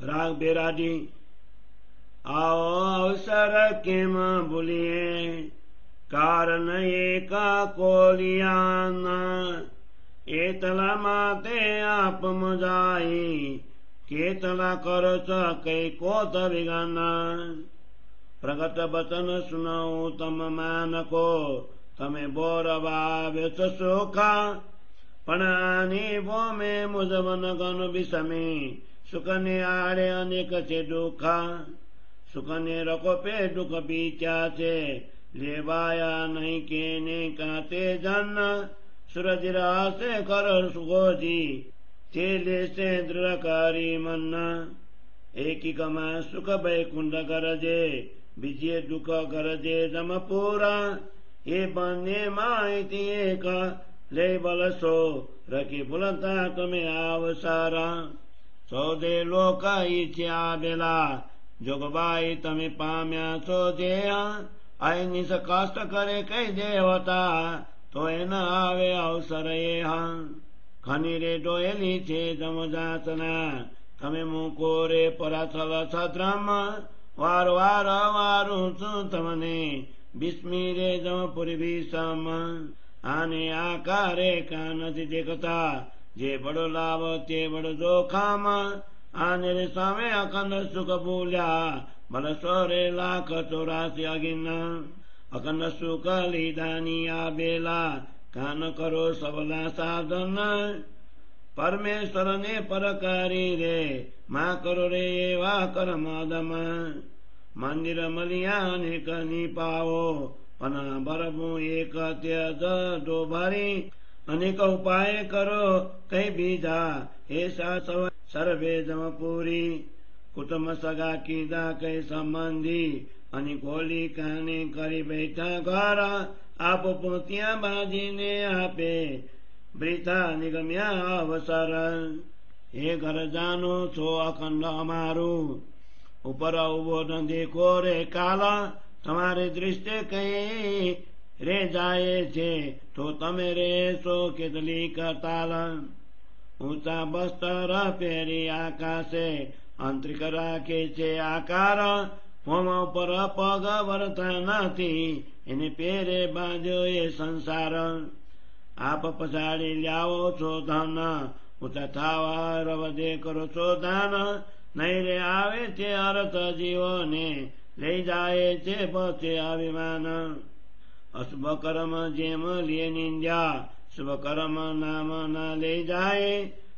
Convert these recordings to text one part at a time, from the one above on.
રાગ બેરાડી આવો અવસર કેમ ભૂલીએ કારણ એકા કોલિયાના એટલા માટે આપ મજાઈ કેટલા કરો છો કઈ કોત વિગાના પ્રગટ બચન સુનાઉ તમ માનકો તમે બોરવાવ્યો છો સુખા પણ આની ભોમે મુજવન ગણ બિસમી સુખને આડે અનેક છે દુઃખા સુખને રકોપે દુઃખ બીચ્યા છે લેવાયા નહીં કેને કાતે જન સૂરજ રાસે કર સુગોજી તે લેશે દ્રકારી મન એકીકમાં સુખ વૈકુંઠ ગરજે બીજે દુઃખ ગરજે જમપુરા એ બંને માહિતી એક લઈ બલશો રખી ભૂલતા તમે આવસારા સૌદે લોક ઈચ્છ્યા બેલા જોગબાઈ તમે પામ્યા છો જે આઈની કષ્ટ કરે કઈ દેવતા તો એના આવે અવસર એ ખની રે ડોયેલી છે જમજાતના તમે મૂકો રે પરાથલ છદ્રમ વાર વાર વારું છું તમને બિસ્મી રે જમપુરી ભીસમ આને આકારે કા નથી દેખતા જે બડો લાભ તે બડો જોખમ આને રે સામે અખંડ સુખ ભૂલ્યા બલસો રે લાખ 84 અગિના અખંડ સુખ લીધાની આબેલા કાન કરો સબલા સાધન પરમેશ્વર ને પરકારી રે માં કરો રે એવા કર્મદમ મંદિર મળ્યા ને કની પાવો પણ બરબું એક ત્યજ ડોભારી અનેક ઉપાય કરો કઈ બીજા એસા સર્વે જમપુરી કુટુંબ સગા કીધા કઈ સંબંધી અને કોલી કાને કરી બેઠા ઘર આપ પોત્યા બાજીને આપે બ્રિથા નિગમ્યા અવસર એ ઘર જાનો છો અખંડ અમારું ઉપર ઉભો ન દેખો રે કાલા તમારી દૃષ્ટિ કઈ રે જાય છે તો તમે રેશો કેટલી કતાલ ઊંચા બસ્તર પહેરી આકાશે આંતરિક રાખે છે આકાર હોમ ઉપર પગ વરતા નથી એને પેરે બાંધ્યો એ સંસાર આપ પછાડી લાવો છો ધન ઊંચા થાવા રવદે કરો છો દાન નહીં રે આવે છે અર્થ જીવોને લઈ જાય છે પછી અભિમાન અશુભ કર્મ જેમ લે નિંદ્યા શુભ કર્મ નામ ના લઈ જાય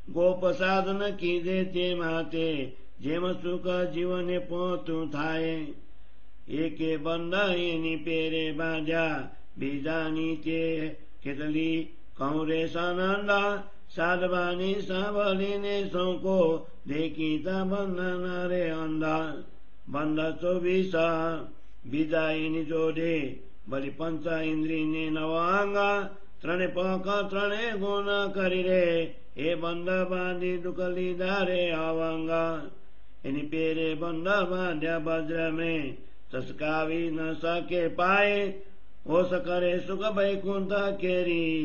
ગોપ સાધન કીધે તે માટે જેમ સુખ જીવને પોતું થાય એકે બંધ એની પેરે બાંધ્યા બીજાની તે કેટલી કૌરે સનંદા સાધવાની સાંભળીને શોકો દેખીતા બંધના રે અંધા બંધ 24 બીજા એની જોડે બલી પંચ ઇન્દ્રિયને નવાંગા ત્રણે પગ ત્રણે ગુણ કરી રે એ બંધ બાંધી દુઃખ લીધા રે અવાંગા એની પેરે બંધ બાંધ્યા વજ્ર મેં ચસકાવી ન શકે પાય હોશ કરે સુખ વૈકુંઠ કેરી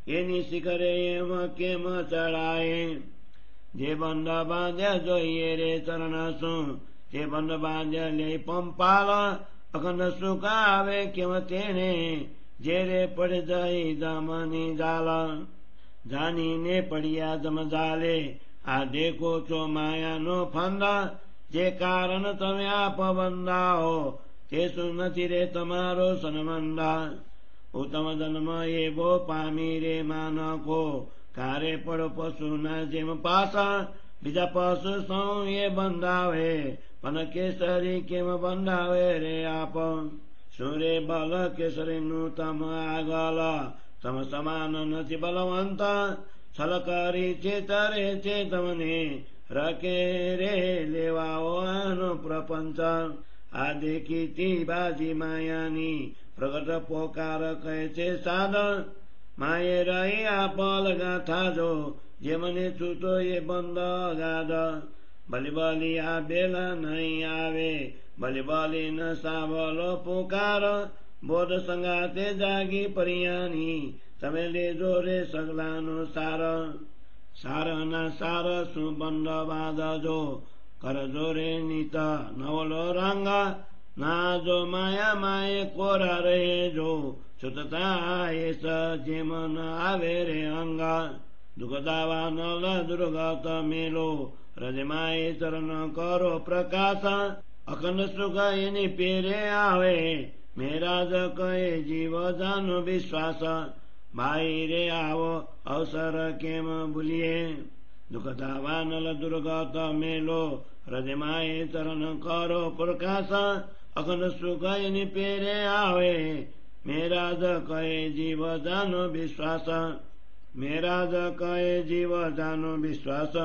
એની શિખરે એમ કેમ ચડાય જે બંધ બાંધ્યા જોઈએ રે ચરણ શું તે બંધ બાંધ્યા લે પંપાલ અખંડ સુખ આવે કેમ તેને જે રે પડ જાય જમની જાલ જાનીને પડ્યા જમ જાલે આ દેખો છો માયાનો ફંદા જે કારણ તમે આપ બંધાઓ તે શું નથી રે તમારો સન્મંદા ઉત્તમ જન્મ એવો પામી રે માનકો કારે પડ પશુના જેમ પાસા બીજા પશુ સૌ એ બંધાવે પણ કેસરી કેમ બંધાવે રે આપ શું રે બલ કેસરી નું તમ આગળ તમ સમાન નથી બલવંત છલ કરી છે તરે છે તમને રકે રે લેવાઓ આનો પ્રપંચ આ દેખીતી બાજી માયાની પ્રગટ પોકાર કહે છે સાધન માયે રહી આ પલ ગાથા જો જે મને છૂટો એ બંધ ગાદ બલી બલી આ બેલા નહીં આવે બલી બલી ન સાંભળો પુકાર બોધ સંગાતે જાગી પરિયાની તમે લેજો રે સગલાનો સાર સારના સાર શું બંધ બાંધજો कर जोरे नीता नवलो रंगा ना जो माया माये कोरा रहे जो छुटता एस जीवन आवे रे अंगा दुखदावा नल दुर्गत मेलो रजमाए चरण करो प्रकाश अखंड सुख इनि पेरे आवे मेरा ज कहे जीव जानो विश्वास भाई रे आओ अवसर केम भूलिए दुखदावा नल दुर्गत मेलो हृदय चरण करो प्रकाश अखंड सुख इनि पेरे आवे मेरा ज कहे जीव जानो विश्वास मेरा ज कहे जीव जानो विश्वास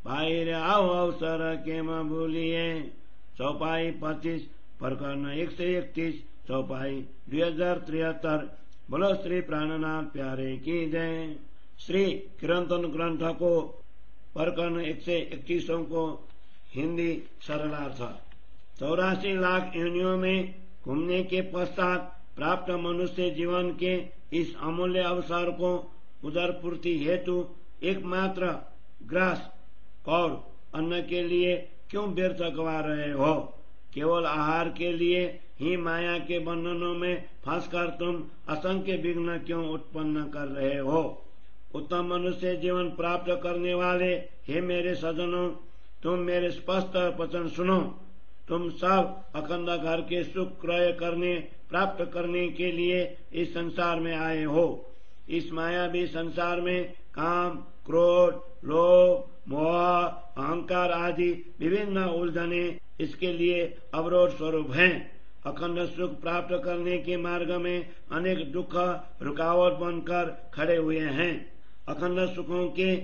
भाई रे आओ अवसर केम भूलिए चौपाई 25 प्रकरण 131 चौपाई 2073 बोलो श्री प्राणनाथ प्यारे की जय। श्री कीर्तन ग्रंथ को प्रकरण 131 को हिंदी सरलार्थ 84 लाख योनियों में घूमने के पश्चात प्राप्त मनुष्य जीवन के इस अमूल्य अवसर को उदर पूर्ति हेतु एकमात्र ग्रास और अन्न के लिए क्यों व्यर्थ गवा रहे हो? केवल आहार के लिए ही माया के बंधनों में फंसकर तुम असंख्य विघ्न क्यों उत्पन्न कर रहे हो? उत्तम मनुष्य जीवन प्राप्त करने वाले हे मेरे सज्जनों, तुम मेरे स्पष्ट वचन सुनो। तुम सब अखंड घर के सुख क्रय करने प्राप्त करने के लिए इस संसार में आए हो। इस मायावी संसार में काम, क्रोध, लोभ, मोह, अहंकार आदि विभिन्न उलझने इसके लिए अवरोध स्वरूप हैं। अखंड सुख प्राप्त करने के मार्ग में अनेक दुख रुकावट बनकर खड़े हुए हैं। अखंड सुखों के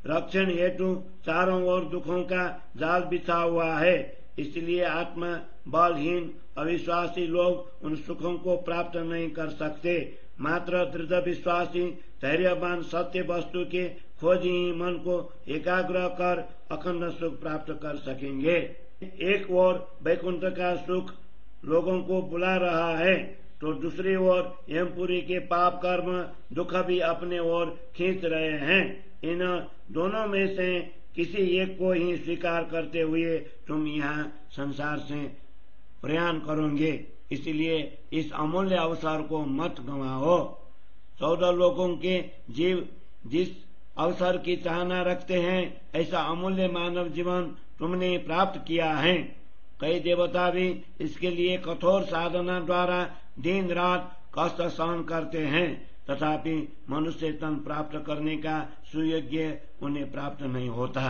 रक्षण हेतु चारों ओर दुखों का जाल बिछा हुआ है। इसलिए आत्मा बलहीन अविश्वासी लोग उन सुखों को प्राप्त नहीं कर सकते। मात्र दृढ़ विश्वासी धैर्यवान सत्य वस्तु के खोजी मन को एकाग्र कर अखंड सुख प्राप्त कर सकेंगे। एक ओर वैकुंठ का सुख लोगों को बुला रहा है तो दूसरी ओर यमपुरी के पाप कर्म दुख भी अपने ओर खींच रहे हैं। इन दोनों में से किसी एक को ही स्वीकार करते हुए तुम यहाँ संसार से प्रयाण करोगे। इसलिए इस अमूल्य अवसर को मत गंवाओ। 14 लोगों के जीव जिस अवसर की चाहना रखते हैं ऐसा अमूल्य मानव जीवन तुमने प्राप्त किया है। कई देवता भी इसके लिए कठोर साधना द्वारा दिन रात कष्ट सहन करते हैं, तथापि मनुष्य तन प्राप्त करने का सुयोग्य उन्हें प्राप्त नहीं होता।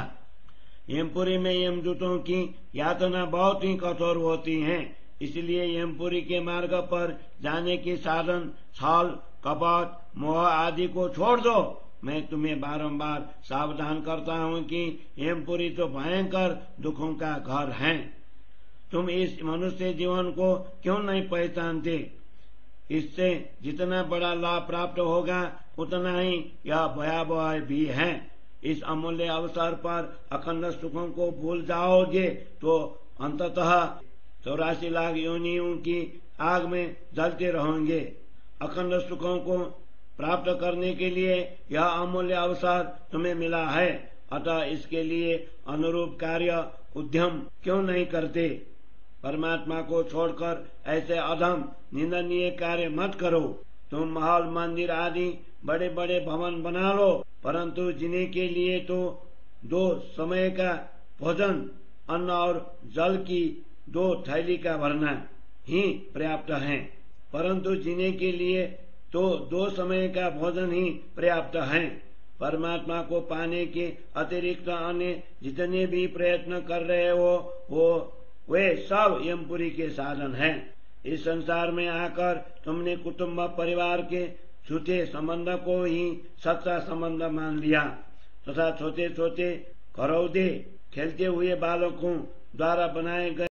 यमपुरी में यमदूतों की यातना बहुत ही कठोर होती है। इसलिए यमपुरी के मार्ग पर जाने के साधन छल, कपट, मोह आदि को छोड़ दो। मैं तुम्हें बारंबार सावधान करता हूँ कि यमपुरी तो भयंकर दुखों का घर है। तुम इस मनुष्य जीवन को क्यों नहीं पहचानते? इससे जितना बड़ा लाभ प्राप्त होगा उतना ही यह भयावह भी है। इस अमूल्य अवसर पर अखंड सुखों को भूल जाओगे तो अंततः 84 लाख योनियों की आग में जलते रहोगे। अखंड सुखों को प्राप्त करने के लिए यह अमूल्य अवसर तुम्हें मिला है, अतः इसके लिए अनुरूप कार्य उद्यम क्यों नहीं करते? परमात्मा को छोड़कर ऐसे अधम निंदनीय कार्य मत करो। तुम महल, मंदिर आदि बड़े बड़े भवन बना लो, परंतु जीने के लिए तो 2 समय का भोजन, अन्न और जल की 2 थैली का भरना ही पर्याप्त है। परंतु जीने के लिए तो 2 समय का भोजन ही पर्याप्त है। परमात्मा को पाने के अतिरिक्त अन्य जितने भी प्रयत्न कर रहे हो वे सब यमपुरी के साधन हैं। इस संसार में आकर तुमने कुटुंब परिवार के छूटे संबंध को ही सच्चा संबंध मान लिया तथा छोटे छोटे घरौदे खेलते हुए बालकों द्वारा बनाए गए